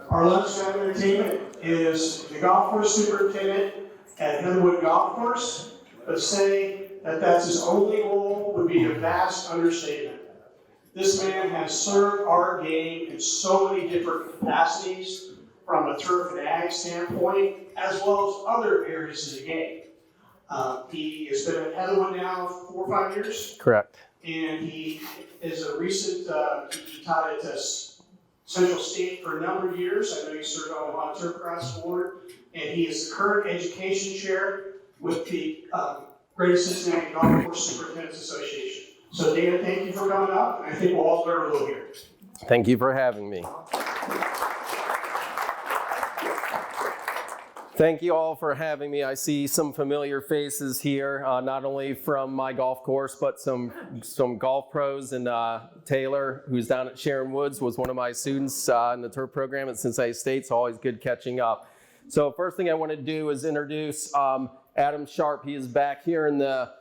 Our lunchtime entertainment is the golf course superintendent at Heatherwoode Golf Course, but say that that's his only role would be a vast understatement. This man has served our game in so many different capacities, from a turf and ag standpoint, as well as other areas of the game. He has been at Heatherwoode now for 4 or 5 years. Correct. And he is a recent, he taught at Central State for a number of years. I know he served on the Ohio Turfgrass Board. And he is the current education chair with the Greater Cincinnati Golf Course Superintendents Association. So Dan, thank you for coming up. I think we'll all learn a little here. Thank you for having me. Thank you all for having me. I see some familiar faces here, not only from my golf course, but some golf pros. And Taylor, who's down at Sharon Woods, was one of my students in the turf program at Cincinnati State. So always good catching up. So first thing I want to do is introduce Adam Sharp. He is back here in the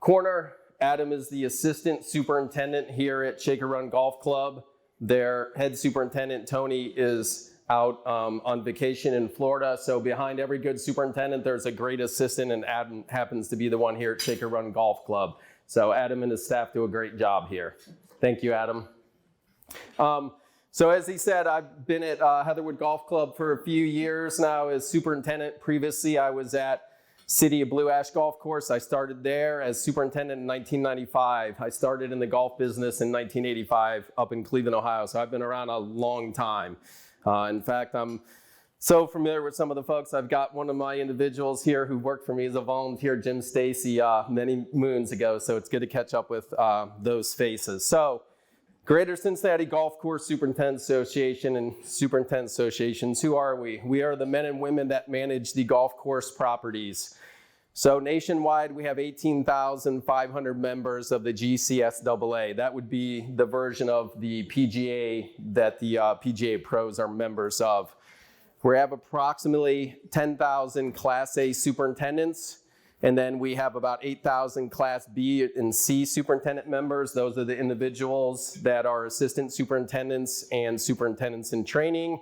corner. Adam is the assistant superintendent here at Shaker Run Golf Club. Their head superintendent, Tony, is out on vacation in Florida. So behind every good superintendent, there's a great assistant, and Adam happens to be the one here at Shaker Run Golf Club. So Adam and his staff do a great job here. Thank you, Adam. So as he said, I've been at Heatherwoode Golf Club for a few years now as superintendent. Previously, I was at City of Blue Ash Golf Course. I started there as superintendent in 1995. I started in the golf business in 1985 up in Cleveland, Ohio. So I've been around a long time. In fact, I'm so familiar with some of the folks. I've got one of my individuals here who worked for me as a volunteer, Jim Stacy, many moons ago. So it's good to catch up with those faces. So Greater Cincinnati Golf Course Superintendents Association and Superintendent Associations, who are we? We are the men and women that manage the golf course properties. So nationwide, we have 18,500 members of the GCS AA. That would be the version of the PGA that the PGA pros are members of. We have approximately 10,000 Class A superintendents, and then we have about 8,000 Class B and C superintendent members. Those are the individuals that are assistant superintendents and superintendents in training.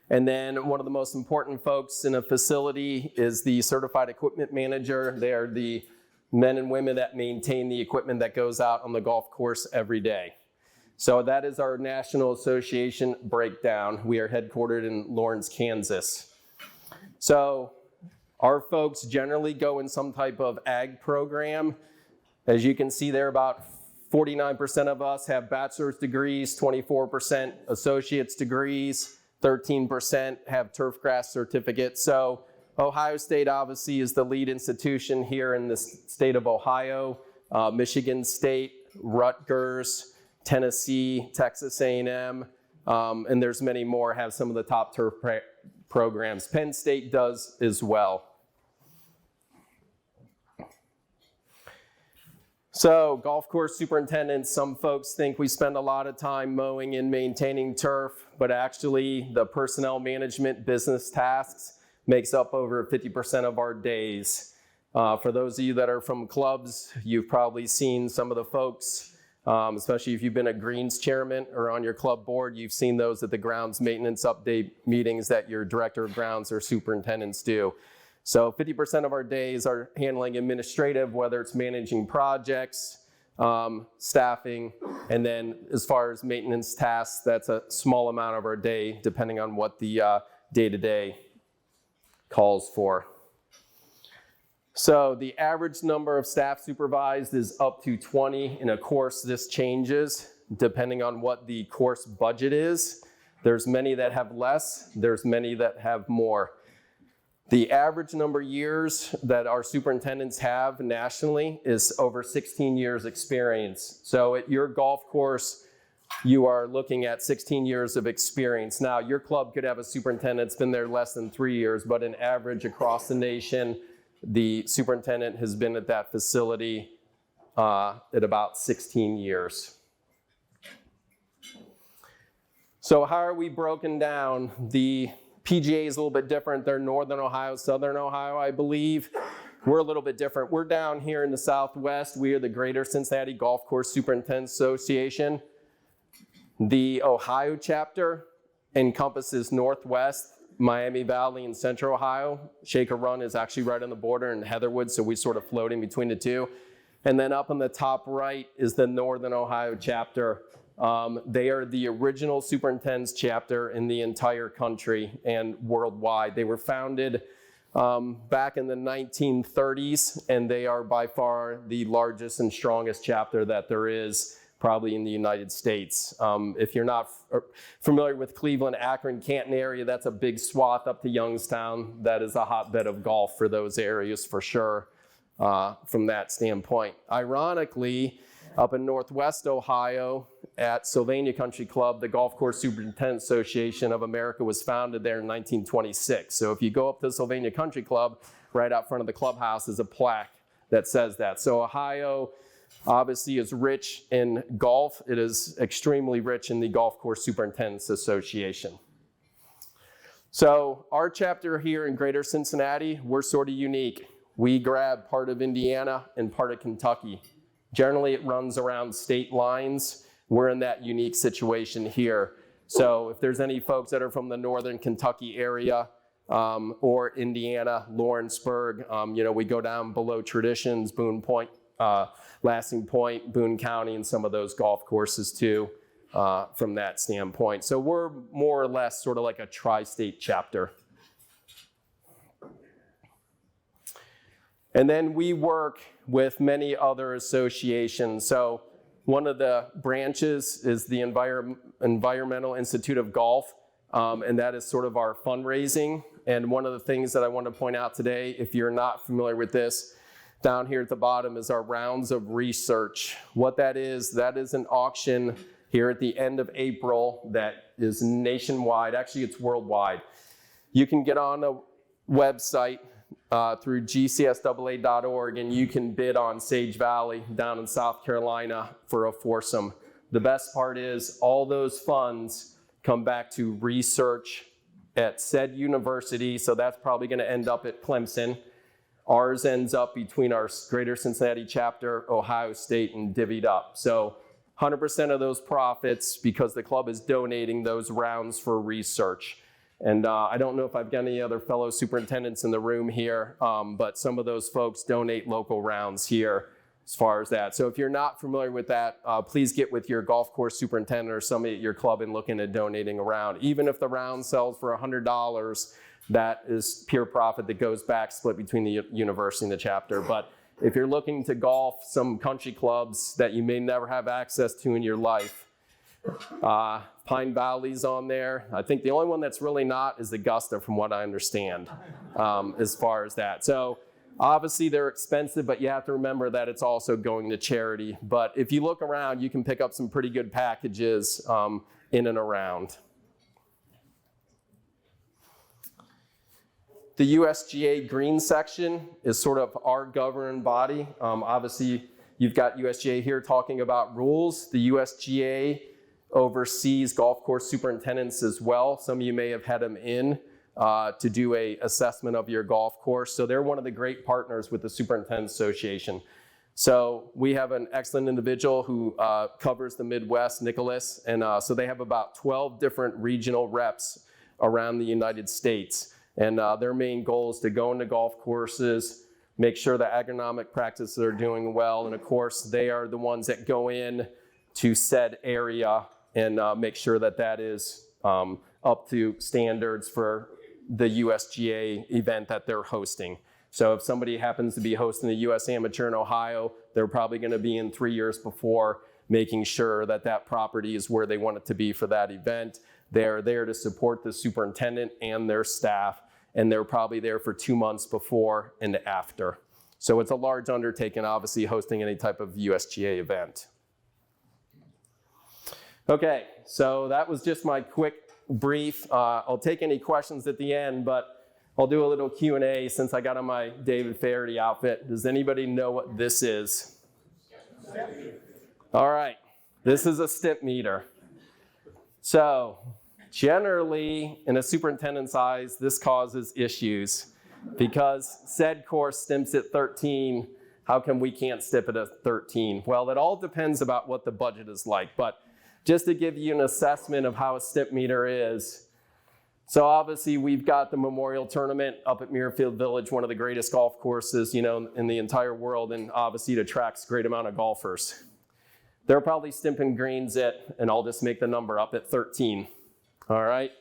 And then one of the most important folks in a facility is the certified equipment manager. They are the men and women that maintain the equipment that goes out on the golf course every day. So that is our National Association breakdown. We are headquartered in Lawrence, Kansas. So our folks generally go in some type of ag program. As you can see there, about 49% of us have bachelor's degrees, 24% associate's degrees, 13% have turfgrass certificates. So Ohio State obviously is the lead institution here in the state of Ohio. Michigan State, Rutgers, Tennessee, Texas A&M, and there's many more have some of the top turf programs. Penn State does as well. So golf course superintendents, some folks think we spend a lot of time mowing and maintaining turf, but actually the personnel management business tasks makes up over 50% of our days. For those of you that are from clubs, you've probably seen some of the folks, especially if you've been a greens chairman or on your club board, you've seen those at the grounds maintenance update meetings that your director of grounds or superintendents do. So 50% of our days are handling administrative, whether it's managing projects, staffing, and then as far as maintenance tasks, that's a small amount of our day, depending on what the day-to-day calls for. So the average number of staff supervised is up to 20, and of course this changes depending on what the course budget is. There's many that have less, there's many that have more. The average number of years that our superintendents have nationally is over 16 years experience. So at your golf course, you are looking at 16 years of experience. Now, your club could have a superintendent that's been there less than 3 years, but an average across the nation, the superintendent has been at that facility at about 16 years. So how are we broken down? The PGA is a little bit different. They're Northern Ohio, Southern Ohio, I believe. We're a little bit different. We're down here in the Southwest. We are the Greater Cincinnati Golf Course Superintendents Association. The Ohio chapter encompasses Northwest, Miami Valley, and Central Ohio. Shaker Run is actually right on the border in Heatherwoode, so we sort of floating between the two. And then up on the top right is the Northern Ohio chapter. They are the original superintendent's chapter in the entire country and worldwide. They were founded back in the 1930s, and they are by far the largest and strongest chapter that there is probably in the United States. If you're not familiar with Cleveland, Akron, Canton area, that's a big swath up to Youngstown. That is a hotbed of golf for those areas for sure from that standpoint. Ironically, up in Northwest Ohio at Sylvania Country Club, the Golf Course Superintendent Association of America was founded there in 1926. So if you go up to Sylvania Country Club, right out front of the clubhouse is a plaque that says that. So Ohio obviously is rich in golf. It is extremely rich in the Golf Course Superintendents Association. So our chapter here in Greater Cincinnati, we're sort of unique. We grab part of Indiana and part of Kentucky. Generally, it runs around state lines. We're in that unique situation here. So if there's any folks that are from the northern Kentucky area or Indiana, Lawrenceburg, we go down below Traditions, Boone Point, Lansing Point, Boone County, and some of those golf courses too from that standpoint. So we're more or less sort of like a tri-state chapter. And then we work with many other associations. So one of the branches is the Environmental Institute of Golf, and that is sort of our fundraising. And one of the things that I want to point out today, if you're not familiar with this, down here at the bottom is our rounds of research. What that is an auction here at the end of April that is nationwide. Actually, it's worldwide. You can get on a website through GCSAA.org, and you can bid on Sage Valley down in South Carolina for a foursome. The best part is all those funds come back to research at said university, so that's probably going to end up at Clemson. Ours ends up between our Greater Cincinnati chapter, Ohio State, and divvied up. So 100% of those profits, because the club is donating those rounds for research. And I don't know if I've got any other fellow superintendents in the room here, but some of those folks donate local rounds here as far as that. So if you're not familiar with that, please get with your golf course superintendent or somebody at your club and look into donating a round. Even if the round sells for $100, that is pure profit that goes back, split between the university and the chapter. But if you're looking to golf some country clubs that you may never have access to in your life, Pine Valley's on there. I think the only one that's really not is Augusta, from what I understand, as far as that. So obviously they're expensive, but you have to remember that it's also going to charity. But if you look around, you can pick up some pretty good packages in and around. The USGA green section is sort of our governing body. Obviously, you've got USGA here talking about rules. The USGA oversees golf course superintendents as well. Some of you may have had them in to do an assessment of your golf course. So they're one of the great partners with the Superintendent Association. So we have an excellent individual who covers the Midwest, Nicholas, and so they have about 12 different regional reps around the United States. And their main goal is to go into golf courses, make sure the agronomic practices are doing well, and of course they are the ones that go in to said area and make sure that that is up to standards for the USGA event that they're hosting. So if somebody happens to be hosting the US Amateur in Ohio, they're probably going to be in 3 years before, making sure that that property is where they want it to be for that event. They're there to support the superintendent and their staff, and they're probably there for 2 months before and after. So it's a large undertaking, obviously, hosting any type of USGA event. Okay, so that was just my quick brief. I'll take any questions at the end, but I'll do a little Q&A since I got on my David Faherty outfit. Does anybody know what this is? All right, this is a stip meter. So generally, in a superintendent's eyes, this causes issues because said course stimps at 13. How come we can't stip it at 13? Well, it all depends about what the budget is like, but just to give you an assessment of how a stimp meter is. So obviously we've got the Memorial Tournament up at Muirfield Village, one of the greatest golf courses, you know, in the entire world, and obviously it attracts a great amount of golfers. They're probably stimping greens at, and I'll just make the number up, at 13, all right?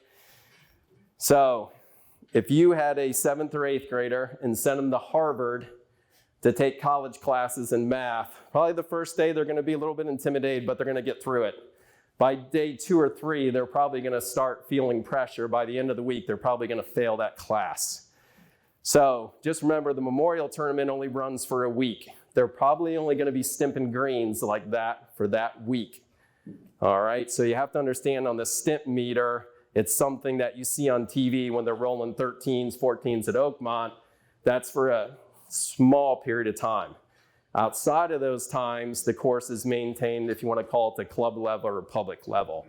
So if you had a 7th or 8th grader and sent them to Harvard to take college classes in math, probably the first day they're gonna be a little bit intimidated, but they're gonna get through it. By day 2 or 3, they're probably gonna start feeling pressure. By the end of the week, they're probably gonna fail that class. So just remember, the Memorial Tournament only runs for a week. They're probably only gonna be stimping greens like that for that week. All right, so you have to understand on the stimp meter, it's something that you see on TV when they're rolling 13s, 14s at Oakmont. That's for a small period of time. Outside of those times, the course is maintained, if you want to call it the club level or public level.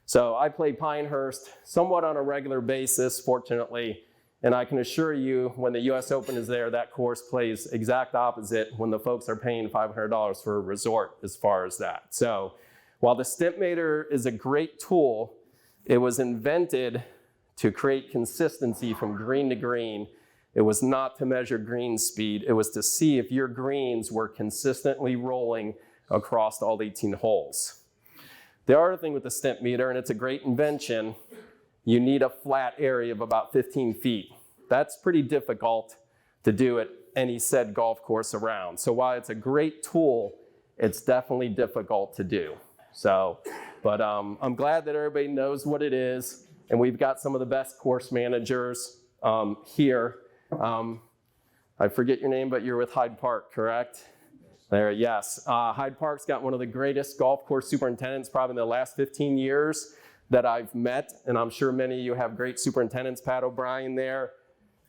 So I play Pinehurst somewhat on a regular basis, fortunately, and I can assure you when the US Open is there, that course plays exact opposite when the folks are paying $500 for a resort as far as that. So while the stimp meter is a great tool, it was invented to create consistency from green to green. It was not to measure green speed. It was to see if your greens were consistently rolling across all 18 holes. The other thing with the stimp meter, and it's a great invention, you need a flat area of about 15 feet. That's pretty difficult to do at any said golf course around. So while it's a great tool, it's definitely difficult to do. So, but I'm glad that everybody knows what it is, and we've got some of the best course managers here. I forget your name, but you're with Hyde Park, correct? There, yes. Hyde Park's got one of the greatest golf course superintendents probably in the last 15 years that I've met, and I'm sure many of you have great superintendents. Pat O'Brien there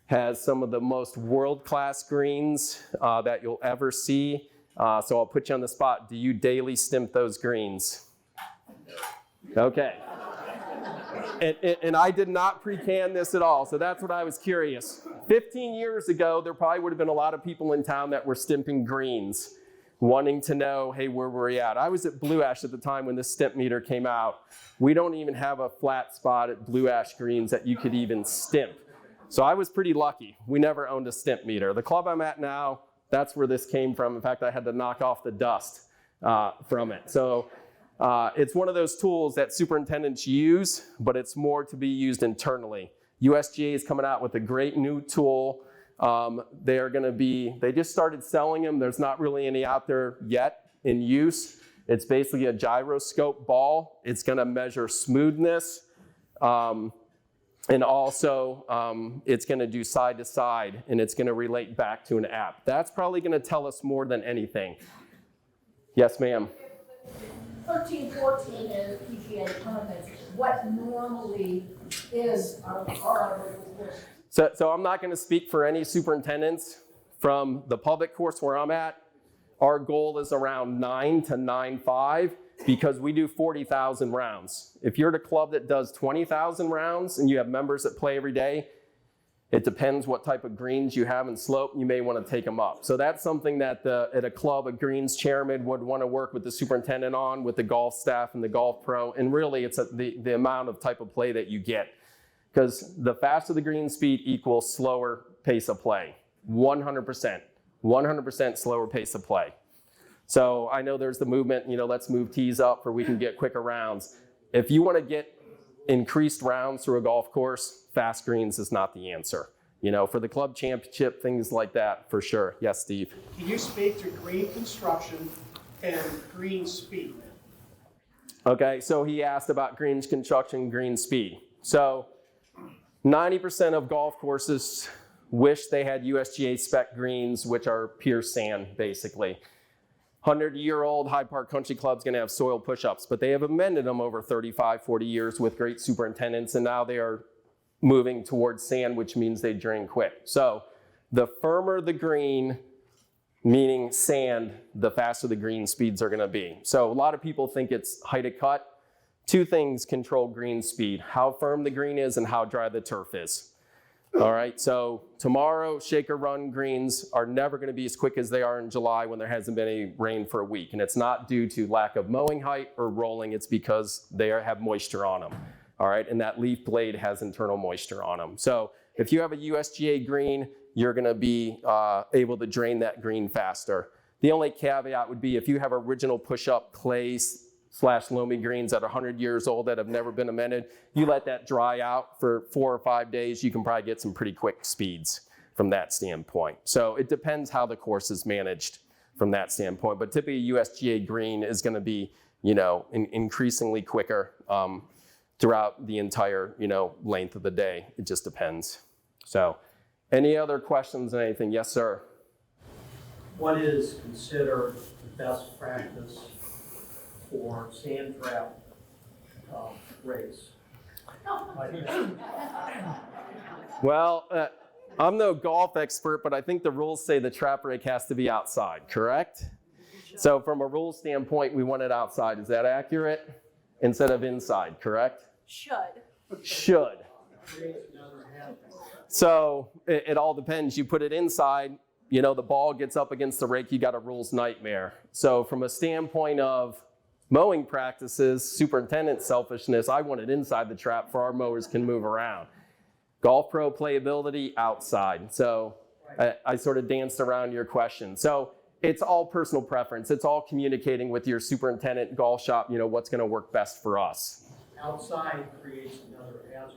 has some of the most world-class greens that you'll ever see. So I'll put you on the spot. Do you daily stimp those greens? Okay. And I did not pre-can this at all, so that's what I was curious. 15 years ago, there probably would have been a lot of people in town that were stimping greens, wanting to know, hey, where were we at? I was at Blue Ash at the time when this stimp meter came out. We don't even have a flat spot at Blue Ash Greens that you could even stimp. So I was pretty lucky. We never owned a stimp meter. The club I'm at now, that's where this came from. In fact, I had to knock off the dust from it. So it's one of those tools that superintendents use, but it's more to be used internally. USGA is coming out with a great new tool. They just started selling them. There's not really any out there yet in use. It's basically a gyroscope ball. It's gonna measure smoothness. And also, it's gonna do side to side, and it's gonna relate back to an app. That's probably gonna tell us more than anything. Yes, ma'am. 13, 14 is PGA tournaments. What normally is our course? So I'm not gonna speak for any superintendents. From the public course where I'm at, our goal is around 9 to 9.5 because we do 40,000 rounds. If you're at a club that does 20,000 rounds and you have members that play every day, it depends what type of greens you have in slope, you may want to take them up. So that's something that at a club, a greens chairman would want to work with the superintendent on, with the golf staff and the golf pro, and really it's the amount of type of play that you get. Because the faster the green speed equals slower pace of play, 100% slower pace of play. So I know there's the movement, let's move tees up or we can get quicker rounds. If you want to get increased rounds through a golf course, fast greens is not the answer. For the club championship, things like that, for sure. Yes, Steve? Can you speak to green construction and green speed? Okay, so he asked about green construction, green speed. So 90% of golf courses wish they had USGA spec greens, which are pure sand, basically. 100-year-old Hyde Park Country Club's gonna have soil push-ups, but they have amended them over 35, 40 years with great superintendents, and now they are moving towards sand, which means they drain quick. So the firmer the green, meaning sand, the faster the green speeds are gonna be. So a lot of people think it's height of cut. Two things control green speed: how firm the green is and how dry the turf is. All right, so tomorrow, shaker run greens are never going to be as quick as they are in July when there hasn't been any rain for a week. And it's not due to lack of mowing height or rolling, it's because they have moisture on them. All right, and that leaf blade has internal moisture on them. So if you have a USGA green, you're going to be able to drain that green faster. The only caveat would be if you have original push-up clays / loamy greens that are 100 years old that have never been amended, you let that dry out for 4 or 5 days, you can probably get some pretty quick speeds from that standpoint. So it depends how the course is managed from that standpoint. But typically USGA green is going to be, increasingly quicker throughout the entire, length of the day. It just depends. So any other questions on anything? Yes, sir. What is considered the best practice for sand trap race? Well, I'm no golf expert, but I think the rules say the trap rake has to be outside, correct? So from a rule standpoint, we want it outside. Is that accurate? Instead of inside, correct? Should. So it all depends. You put it inside, the ball gets up against the rake, you got a rules nightmare. So from a standpoint of mowing practices, superintendent selfishness, I want it inside the trap for our mowers can move around. Golf pro playability, outside. So I sort of danced around your question. So it's all personal preference. It's all communicating with your superintendent, golf shop, what's going to work best for us. Outside creates another hazard.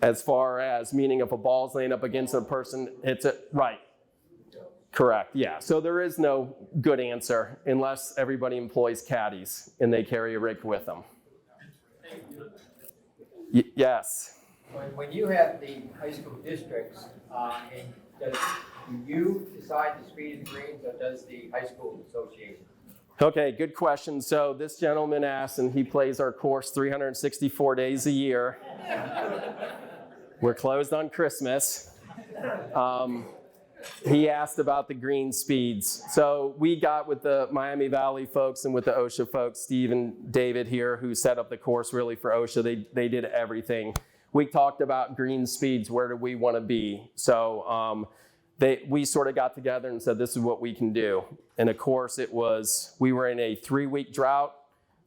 As far as, meaning if a ball's laying up against a person, it's right. Correct, yeah. So there is no good answer unless everybody employs caddies and they carry a rake with them. Yes. When you have the high school districts, do you decide the speed of the greens, or does the high school association? Okay, good question. So this gentleman asked, and he plays our course 364 days a year. We're closed on Christmas. He asked about the green speeds. So we got with the Miami Valley folks and with the OSHA folks, Steve and David here, who set up the course really for OSHA. They did everything. We talked about green speeds. Where do we want to be? So we sort of got together and said, this is what we can do. And of course we were in a 3-week drought.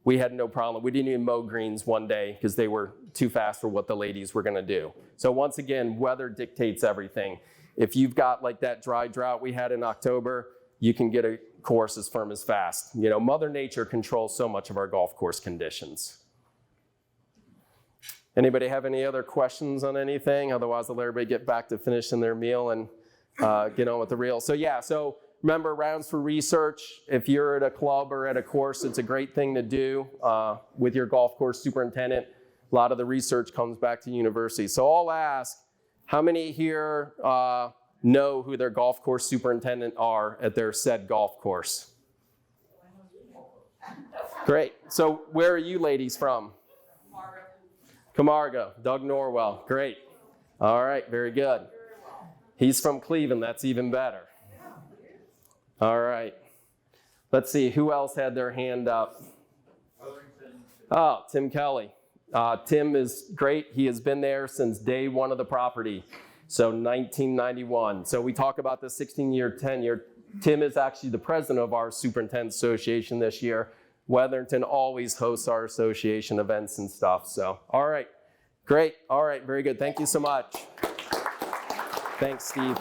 We had no problem. We didn't even mow greens one day because they were too fast for what the ladies were going to do. So once again, weather dictates everything. If you've got like that dry drought we had in October, you can get a course as firm as fast. Mother Nature controls so much of our golf course conditions. Anybody have any other questions on anything? Otherwise, I'll let everybody get back to finishing their meal and get on with the reel. So remember, rounds for research. If you're at a club or at a course, it's a great thing to do with your golf course superintendent. A lot of the research comes back to university. So I'll ask, how many here know who their golf course superintendent are at their said golf course? Great. So where are you ladies from? Camargo. Doug Norwell. Great. All right, very good. He's from Cleveland. That's even better. All right. Let's see, who else had their hand up? Oh, Tim Kelly. Tim is great. He has been there since day one of the property, so 1991. So we talk about the 16-year tenure. Tim is actually the president of our Superintendent Association this year. Weatherington always hosts our association events and stuff. So, all right, great. All right, very good. Thank you so much. Thanks, Steve.